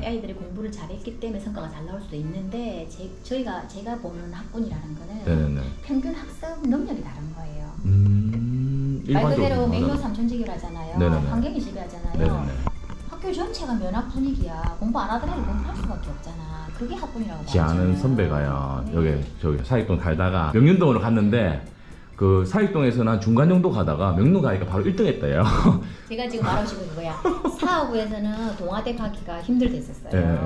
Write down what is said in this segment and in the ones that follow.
아이들이 공부를 잘했기 때문에 성과가 잘 나올 수도 있는데 제가 보는 학군이라는 거는 네네네. 평균 학습 능력이 다른 거예요. 말 일반적으로 그대로 맞아요. 맹로삼천지기를 하잖아요. 네네네. 환경이 지배하잖아요. 네네네. 학교 전체가 면학 분위기야. 공부 안 하던 애들 공부할 수밖에 없잖아. 그게 학군이라고 제 아는 말하잖아요. 선배가요. 네. 여기 저기 사익동 살다가 명륜동으로 갔는데 그 사익동에서는 한 중간 정도 가다가 명륜 가니까 바로 1등 했다요. 제가 지금 말하고 싶은 그거야. 사업부에서는 동아대 가기가 힘들댔었어요. 네.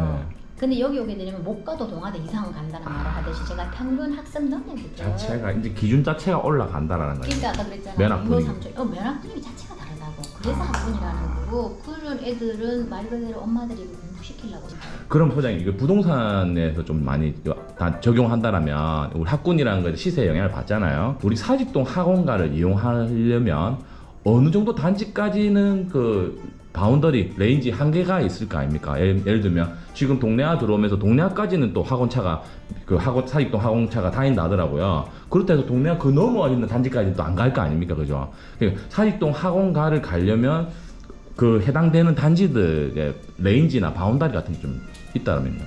근데 여기 오게 되면 못 가도 동아대 이상은 간다는 말을 하듯이 제가 평균 학습 능력이 자체가 이제 기준 자체가 올라간다라는 거예요. 그러니까 아까 그랬잖아. 면학 분위기. 면학 분위기 자체가 다르다고. 그래서 학군이라는 거고 그런 애들은 말 그대로 엄마들이 공부시키려고 해요. 그럼 소장님 이거 부동산에서 좀 많이 다 적용한다라면 우리 학군이라는 거 시세에 영향을 받잖아요. 우리 사직동 학원가를 이용하려면 어느 정도 단지까지는 그 바운더리 레인지 한계가 있을 거 아닙니까? 예를 들면 지금 동네화 들어오면서 동네화까지는 또 학원차가 그 사직동 학원차가 다닌다 하더라고요. 그렇다 해서 동네화 그 넘어 있는 단지까지 또 안 갈 거 아닙니까? 그죠? 그러니까 사직동 학원가를 가려면 그 해당되는 단지들의 레인지나 바운더리 같은 게 좀 있다면요.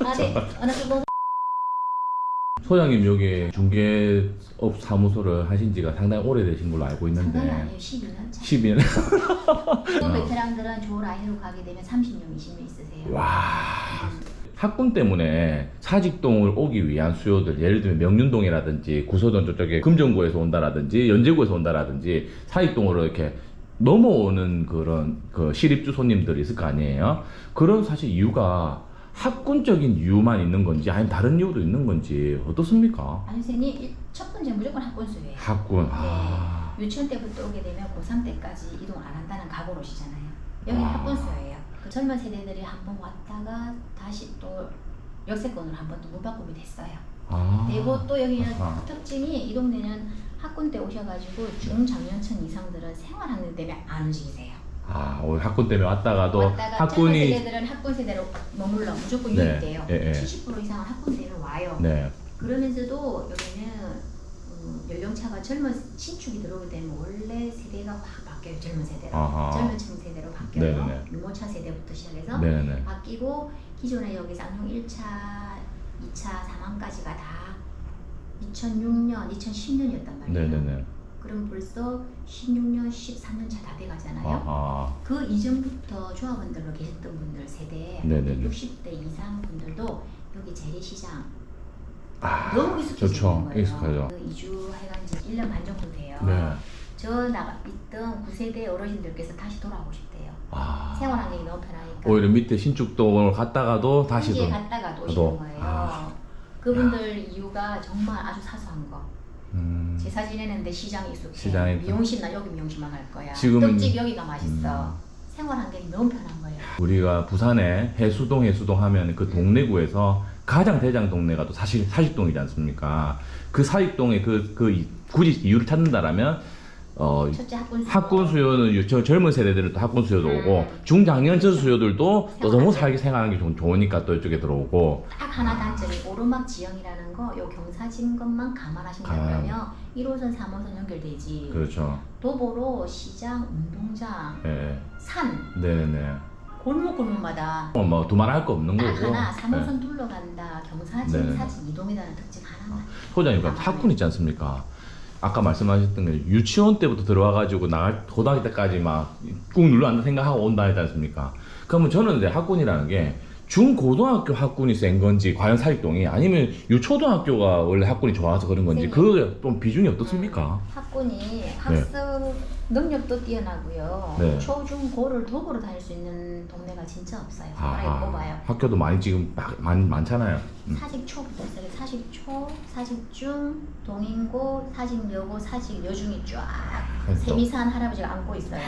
아, 네. 어느 정도 소장님 여기 중개업 사무소를 하신 지가 상당히 오래되신 걸로 알고 있는데 장난 아니에요. 12년 차. 12년? 또 베테랑들은 조 라인으로 가게 되면 30년, 20년 있으세요. 와 학군 때문에 사직동을 오기 위한 수요들 예를 들면 명륜동이라든지 구서동 저쪽에 금정구에서 온다라든지 연제구에서 온다라든지 사직동으로 이렇게 넘어오는 그런 그 시립주 손님들이 있을 거 아니에요. 그런 사실 이유가 학군적인 이유만 있는 건지 아니면 다른 이유도 있는 건지 어떻습니까? 아니 선생님 첫 번째 무조건 학군수예요. 학군. 네. 유치원 때부터 오게 되면 고3 때까지 이동 안 한다는 각오로 오시잖아요. 여기 학군수예요. 그 젊은 세대들이 한 번 왔다가 다시 또 역세권으로 한 번 또 문바꿈이 됐어요. 그리고 또 여기는 특징이 이 동네는 학군 때 오셔가지고 중장년층 이상들은 생활학년 때문에 안 움직이세요. 오늘 학군 때문에 왔다가 젊은 학군이 세대들은 학군 세대로 머물러 무조건 네, 유입돼요. 예, 예. 70% 이상은 학군 때문에 와요. 네. 그러면서도 여기는 연령차가 젊은 신축이 들어오게 되면 원래 세대가 확 바뀌어요. 젊은 세대로. 젊은 층 세대로 바뀌어요. 네네네. 유모차 세대부터 시작해서 네네. 바뀌고 기존에 여기 쌍용 1차, 2차, 3항까지가 다 2006년, 2010년이었단 말이에요. 네네네. 그럼 벌써 16년, 14년 차 다 돼가잖아요. 그 이전부터 조합원들로 계셨던 분들 세대, 네네네. 60대 이상 분들도 여기 재래시장 너무 익숙해지는 좋죠. 거예요. 익숙하죠. 그 이주해간 지 1년 반 정도 돼요. 네. 저 있던 9세대 어르신들께서 다시 돌아오고 싶대요. 생활 환경이 너무 편하니까. 오히려 밑에 신축동을 갔다가도 다시 현지에 갔다가도 오시는 거예요. 그분들 이유가 정말 아주 사소한 거. 제사 지내는데 시장이 익숙해. 시장이 미용실 나 여기 미용실만 갈 거야. 지금은- 떡집 여기가 맛있어. 생활 환경이 너무 편한 거예요. 우리가 부산에 해수동 하면 그 동래구에서 가장 대장 동네가 또 사실 사직동이지 않습니까? 그 사직동의 굳이 이유를 찾는다라면 첫째 학군 수요. 학군 수요는 저 젊은 세대들은 또 학군 수요도 오고 중장년층 수요들도 또 너무 생활하기 좋으니까 또 이쪽에 들어오고 딱 하나 단점이 오르막 지형이라는 거 요 경사진 것만 감안하신다면 1호선 3호선 연결되지. 그렇죠. 도보로 시장, 운동장, 예. 산, 네네네. 골목골목마다 뭐 두말할 거 없는 딱 거고. 하나 네. 3호선 둘러간다. 경사진, 네네. 사진 이동이라는 특징 하나만. 소장님, 그 학군 있지 않습니까? 아까 말씀하셨던 게 유치원 때부터 들어와가지고 나갈 고등학교 때까지 막 꾹 눌러 앉아 생각하고 온다 했지 않습니까? 그러면 저는 이제 학군이라는 게 중고등학교 학군이 센 건지 과연 사직동이 아니면 유초등학교가 원래 학군이 좋아서 그런 건지 네. 그게 좀 비중이 어떻습니까? 학군이 학습 능력도 뛰어나고요. 네. 초, 중, 고를 도보로 다닐 수 있는 동네가 진짜 없어요. 손가락에 꼽아요. 학교도 많이 지금 많잖아요. 사직초부터 있어요. 사직초, 사직중, 동인고, 사직여고, 사직여중이 쫙 세미산 할아버지가 안고 있어요.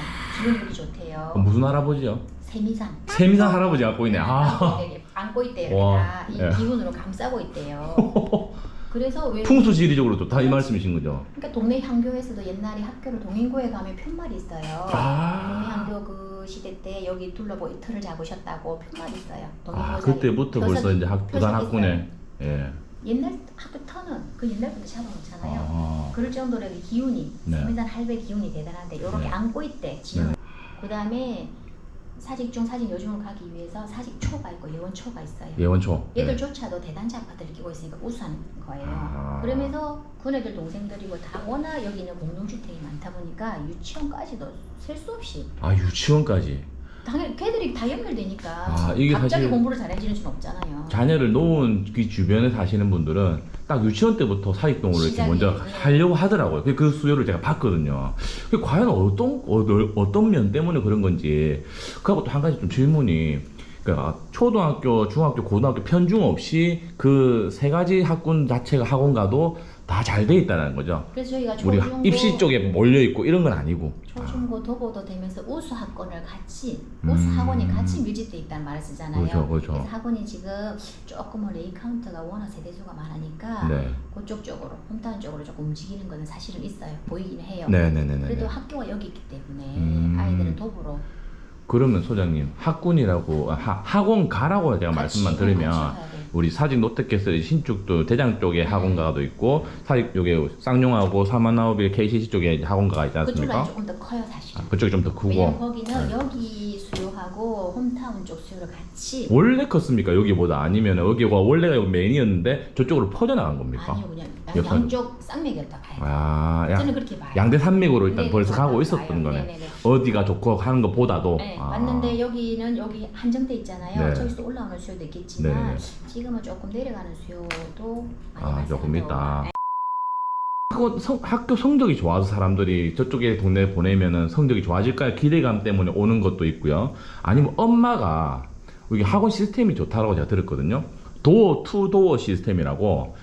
기운이 좋대요. 무슨 할아버지요? 세미산. 세미산 할아버지 갖고 있네. 안고 있대요. 와, 다 이 예. 기운으로 감싸고 있대요. 그래서 왜 풍수지리적으로 좋다 이 말씀이신 거죠? 그러니까 동네 향교에서도 옛날에 학교를 동인고에 가면 편말이 있어요. 동네 향교 그 시대 때 여기 둘러보고 이틀을 잡으셨다고 편말이 있어요. 그때부터 벌써 이제 부산 학군에 예. 옛날 학교 터는 그 옛날부터 잡아놓잖아요. 그럴 정도로 여기 기운이 네. 세미산 할배 기운이 대단한데 이렇게 네. 안고 있대. 지금. 그 다음에 사직중, 사직여중을 가기 위해서 사직초가 있고 예원초가 있어요. 예원초. 네. 얘들조차도 대단지 아파트를 끼고 있으니까 우수한 거예요. 아. 그러면서 그네들 동생들이고 다 워낙 여기는 공동주택이 많다 보니까 유치원까지도 셀 수 없이 아 유치원까지. 당연히 걔들이 다 연결되니까 아, 이게 갑자기 사실 공부를 잘해지는 수는 없잖아요. 자녀를 놓은 그 주변에 사시는 분들은 딱 유치원 때부터 사직동을 이렇게 시작이, 먼저 네. 하려고 하더라고요. 그 수요를 제가 봤거든요. 그게 과연 어떤 면 때문에 그런 건지. 그리고 또 한 가지 좀 질문이, 그러니까 초등학교, 중학교, 고등학교 편중 없이 그 세 가지 학군 자체가 학원가도 다 잘 돼 있다는 거죠. 그래서 저희가 우리 초중고, 입시 쪽에 몰려 있고 이런 건 아니고. 초중고 도보도 되면서 우수 학원을 같이 우수 학원이 같이 밀집돼 있다는 말을 쓰잖아요. 그렇죠, 그렇죠. 그래서 학원이 지금 조금 레이 카운트가 워낙 세대수가 많으니까 네. 그쪽 쪽으로 홈타운 쪽으로 조금 움직이는 거는 사실은 있어요. 보이긴 해요. 네네네네. 그래도 학교가 여기 있기 때문에 아이들은 도보로 그러면 소장님 학군이라고 학원가라고 제가 말씀만 같이 드리면 가야 돼. 우리 사직 롯데캐슬 신축도 대장 쪽에 학원가도 있고 사직 쪽에 쌍용하고 사만나우빌 KCC 쪽에 학원가가 있지 그쪽은 않습니까? 조금 더 커요 사실. 그쪽이 좀 더 왜냐면 크고. 거기는 네. 여기 수요하고 홈타운 쪽 수요를 같이 원래 컸습니까 여기보다? 아니면 여기가 원래가 메인이었는데 저쪽으로 퍼져나간 겁니까? 아니요 그냥 옆에- 양쪽 쌍맥이었다 봐요. 아, 저는 그렇게 봐요. 양대 산맥으로 일단 네, 벌써 가고 봐요. 있었던 거네. 네네네. 어디가 좋고 하는 것보다도. 네, 아. 맞는데 여기는 여기 한정돼 있잖아요. 네. 저기서 올라오는 수요도 있겠지만 네네네. 지금은 조금 내려가는 수요도 많이 아, 조금 발생하고. 있다. 네. 학교 성적이 좋아서 사람들이 저쪽에 동네에 보내면은 성적이 좋아질까 기대감 때문에 오는 것도 있고요. 아니면 엄마가 여기 학원 시스템이 좋다고 제가 들었거든요. 도어 투 도어 시스템이라고.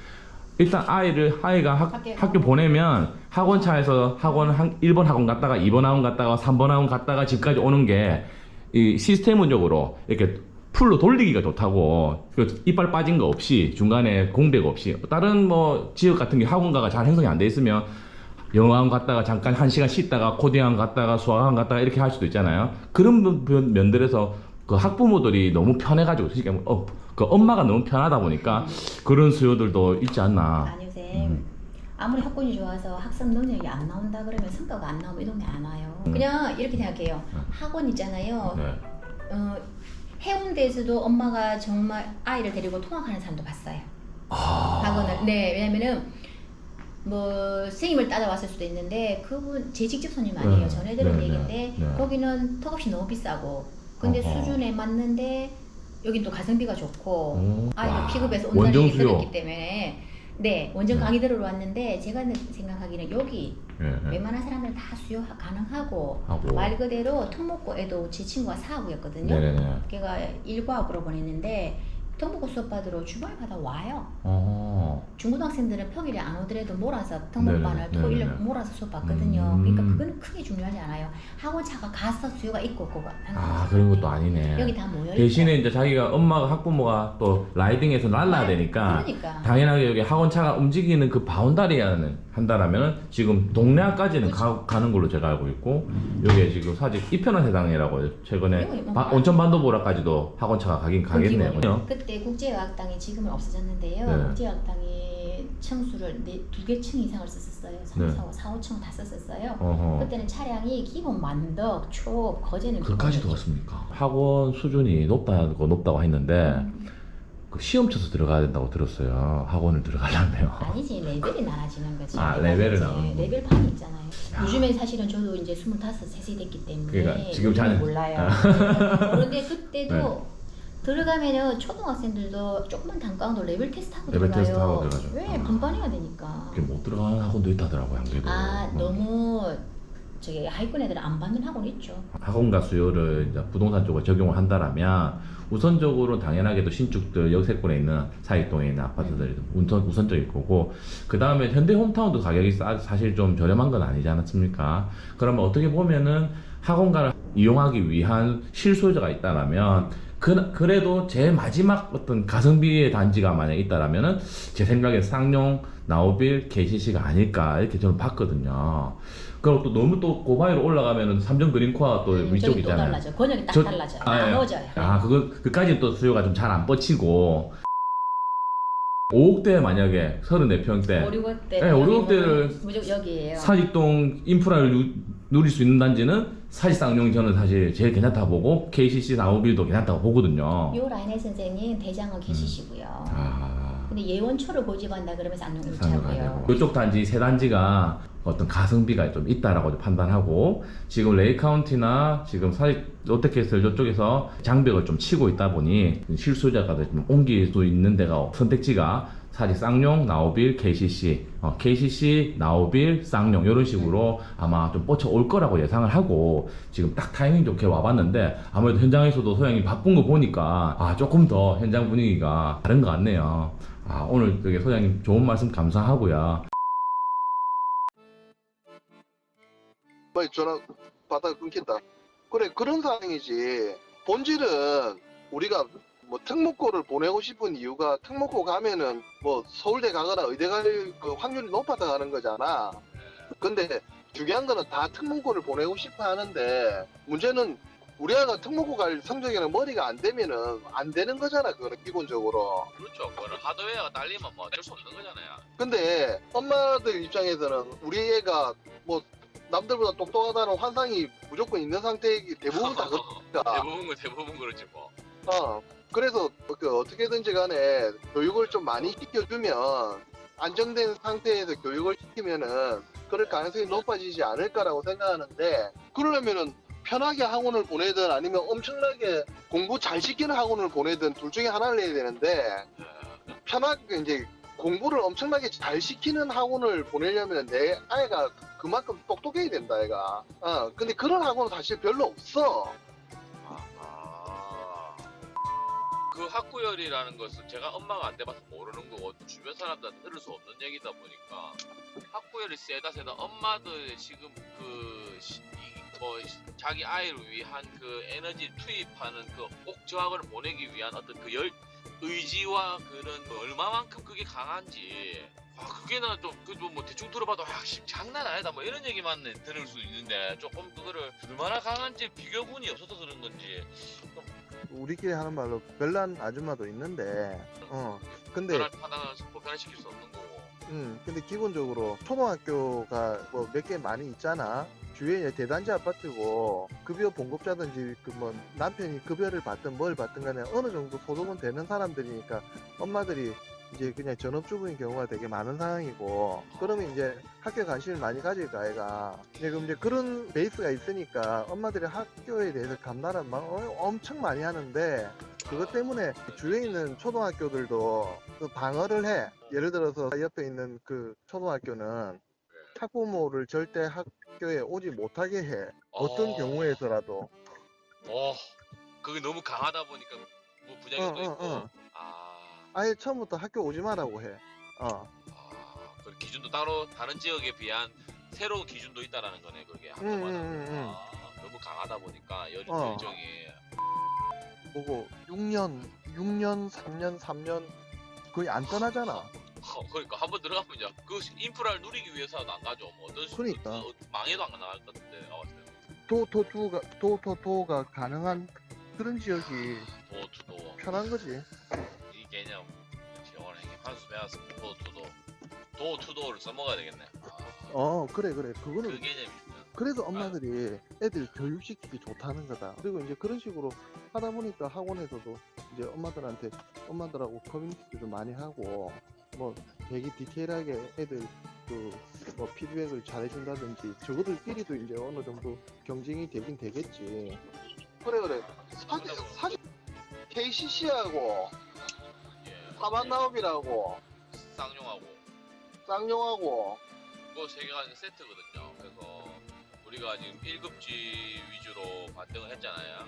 일단 아이가 학교 보내면 학원차에서 1번 학원 갔다가 2번 학원 갔다가 3번 학원 갔다가 집까지 오는 게 이 시스템적으로 이렇게 풀로 돌리기가 좋다고. 그 이빨 빠진 거 없이 중간에 공백 없이. 다른 뭐 지역 같은 게 학원가가 잘 형성이 안 돼 있으면 영어학원 갔다가 잠깐 1시간 쉬다가 코딩학원 갔다가 수학학원 갔다가 이렇게 할 수도 있잖아요. 그런 면들에서 그 학부모들이 너무 편해가지고 그 엄마가 너무 편하다 보니까 그런 수요들도 있지 않나. 아니 쌤 아무리 학군이 좋아서 학습 능력이 안 나온다 그러면 성과가 안 나오면 이 동네 안 와요. 그냥 이렇게 생각해요. 학원 있잖아요. 네. 해운대에서도 엄마가 정말 아이를 데리고 통학하는 사람도 봤어요. 학원을. 네, 왜냐면은 뭐 선생님을 따라왔을 수도 있는데 그분 제 직접 손님 아니에요. 네, 전에 들은 네, 얘기인데 네. 거기는 턱없이 너무 비싸고 근데 어허. 수준에 맞는데 여긴 또 가성비가 좋고 오, 아이를 와, 픽업해서 온다는 원정 얘기 수요. 들었기 때문에 네 원정 네. 강의 들으러 왔는데 제가 생각하기는 여기 네, 네. 웬만한 사람들 다 수요 가능하고 하고. 말 그대로 특목고 애도 제 친구가 사학부였거든요. 네네네. 걔가 일과학으로 보냈는데 특목고 수업 받으러 주말에 받아 와요. 중고등학생들은 평일에 안 오더라도 몰아서 특목반을 네네, 토일에 네네. 몰아서 수업 받거든요. 그러니까 그건 크게 중요하지 않아요. 학원차가 가서 수요가 있고 없고가 그런 것도 아니네. 여기 다 모여 대신에 이제 자기가 엄마가 학부모가 또 라이딩해서 날라야 되니까 그러니까 당연하게 여기 학원차가 움직이는 그 바운다리 한다라면 지금 동네까지는 가는 걸로 제가 알고 있고 여기에 지금 사직 이편한 세상이라고 최근에 여기 뭐 온천반도보라까지도 학원차가 가긴 가겠네요. 그죠? 그때 국제의학당이 지금은 없어졌는데요. 네. 국제의학당이 층수를 2개 층 이상을 썼었어요. 3, 네. 4, 5층 다 썼었어요. 어허. 그때는 차량이 기본 만덕, 초, 거제는 그까지도 왔습니까? 학원 수준이 높다고 했는데 그 시험 쳐서 들어가야 된다고 들었어요. 학원을 들어가려면. 아니지 레벨이 나눠지는 거지. 레벨을 나누는 거. 레벨 판이 있잖아요. 요즘에 사실은 저도 이제 25, 3세 됐기 때문에 그러니까 지금 요즘은 자는- 몰라요. 그런데 그때도 네. 들어가면은 초등학생들도 조그만 단과도 레벨 테스트 하고 레벨 들어가요. 테스트 하고 들어가죠. 왜 분반해야 되니까. 이렇게 못 들어가는 학원도 있다더라고요. 한개도. 너무 저기 하위권 애들 안 받는 학원 있죠. 학원가 수요를 이제 부동산 쪽으로 적용을 한다라면 우선적으로 당연하게도 신축들 역세권에 있는 사익동에 있는 아파트들이 우선적일 거고 그 다음에 현대 홈타운도 가격이 사실 좀 저렴한 건 아니지 않습니까? 그러면 어떻게 보면은 학원가를 이용하기 위한 실소유자가 있다라면 그래도 제일 마지막 어떤 가성비의 단지가 만약 있다라면은 제 생각에 쌍용, 나우빌, KCC가 아닐까 이렇게 저는 봤거든요. 그리고 또 너무 또 고바위로 올라가면은 삼성 그린코아 또 저기 위쪽이잖아요. 또 달라져. 권역이 딱 저- 달라져요. 아, 예. 나눠져요. 그까지 또 수요가 좀 잘 안 뻗치고 5억대 만약에 34평대 5, 6억대. 네, 5, 6억대를 무조건 여기에요. 사직동 인프라를 누릴 수 있는 단지는 사지쌍용 저는 사실 제일 괜찮다고 보고 KCC 나우빌도 괜찮다고 보거든요. 요 라인의 선생님 대장은 계시시고요. 아, 근데 예원초를 고집한다 그러면서 안녕 상가가 유차고요. 되고 이쪽 단지 세 단지가 어떤 가성비가 좀 있다라고 좀 판단하고 지금 레이 카운티나 지금 사직 롯데캐슬 이쪽에서 장벽을 좀 치고 있다 보니 실수요자가 좀 옮길 수 있는 데가 선택지가 사직 쌍용, 나우빌, KCC, KCC, 나우빌, 쌍용 이런 식으로 아마 좀 뻗쳐 올 거라고 예상을 하고 지금 딱 타이밍 좋게 와봤는데 아무래도 현장에서도 소장님 바쁜 거 보니까 조금 더 현장 분위기가 다른 것 같네요. 오늘 되게 소장님 좋은 말씀 감사하고요. 빨리 전화 받다가 끊긴다. 그래, 그런 상황이지. 본질은 우리가 뭐 특목고를 보내고 싶은 이유가 특목고 가면은 뭐 서울대 가거나 의대 갈 그 확률이 높아서 가는 거잖아. 근데 중요한 거는 다 특목고를 보내고 싶어 하는데 문제는 우리 아이가 특목고 갈 성적에는 머리가 안 되면은 안 되는 거잖아. 그거는 기본적으로. 그렇죠. 그거는 하드웨어가 딸리면 뭐 어쩔 수 없는 거잖아요. 근데 엄마들 입장에서는 우리 애가 뭐 남들보다 똑똑하다는 환상이 무조건 있는 상태이기 대부분 다 그러니까. 대부분 그렇지 뭐. 그래서 그 어떻게든지 간에 교육을 좀 많이 시켜주면 안정된 상태에서 교육을 시키면은 그럴 가능성이 높아지지 않을까라고 생각하는데 그러려면은 편하게 학원을 보내든 아니면 엄청나게 공부 잘 시키는 학원을 보내든 둘 중에 하나를 해야 되는데 편하게 이제 공부를 엄청나게 잘 시키는 학원을 보내려면 내 아이가 그만큼 똑똑해야 된다 애가. 근데 그런 학원은 사실 별로 없어. 그 학구열이라는 것은 제가 엄마가 안 돼봐서 모르는 거고 주변 사람들한테 들을 수 없는 얘기다 보니까 학구열이 세다 엄마들 지금 자기 아이를 위한 그 에너지 투입하는 그 꼭 저 학원을 보내기 위한 어떤 그 의지와 그런 얼마만큼 그게 강한지 그게 나좀뭐 대충 들어봐도 장난 아니다 뭐 이런 얘기만 들을 수 있는데 조금 그거를 얼마나 강한지 비교군이 없어서 그런 건지 우리끼리 하는 말로 별난 아줌마도 있는데 근데 보편화시킬 수 없는 거고 근데 기본적으로 초등학교가 뭐 몇 개 많이 있잖아. 주위에 대단지 아파트고 급여 봉급자든지 그 뭐 남편이 급여를 받든 뭘 받든 간에 어느 정도 소득은 되는 사람들이니까 엄마들이 이제 그냥 전업주부인 경우가 되게 많은 상황이고 그러면 이제 학교 관심을 많이 가질 거 아이가. 그럼 이제 그런 베이스가 있으니까 엄마들이 학교에 대해서 감나라 막 엄청 많이 하는데 그것 때문에 주위에 있는 초등학교들도 그 방어를 해. 예를 들어서 옆에 있는 그 초등학교는 학부모를 절대 학교에 오지 못하게 해. 어떤 경우에서라도. 그게 너무 강하다 보니까 뭐 부작용도 있고 아예 처음부터 학교 오지 마라고 해. 그 기준도 따로 다른 지역에 비한 새로운 기준도 있다라는 거네. 그게 학교마다 너무 강하다 보니까 열정이 보고 6년, 3년, 3년 거의 안 떠나잖아. 그러니까 한번 들어가면 이제 그 인프라를 누리기 위해서는 안 가죠. 뭐 어떤 그러니까. 망해도 안 나갈 것 같은데 나왔어요. 도가 가능한 그런 지역이 도투도 편한 거지. 이 개념 영어는 한수 배웠어. 도투도를 써먹어야 되겠네. 그래. 그거는 그 개념이구나. 그래서 엄마들이 애들 교육시키기 좋다는 거다. 그리고 이제 그런 식으로 하다 보니까 학원에서도 이제 엄마들하고 커뮤니티도 좀 많이 하고 뭐 되게 디테일하게 애들 뭐 피드백을 잘해준다든지 저거들끼리도 이제 어느 정도 경쟁이 되긴 되겠지. 그래. 사실 KCC하고 사반나업이라고 쌍용하고 그거 세 개가 세트거든요. 그래서 우리가 지금 1급지 위주로 반등을 했잖아요.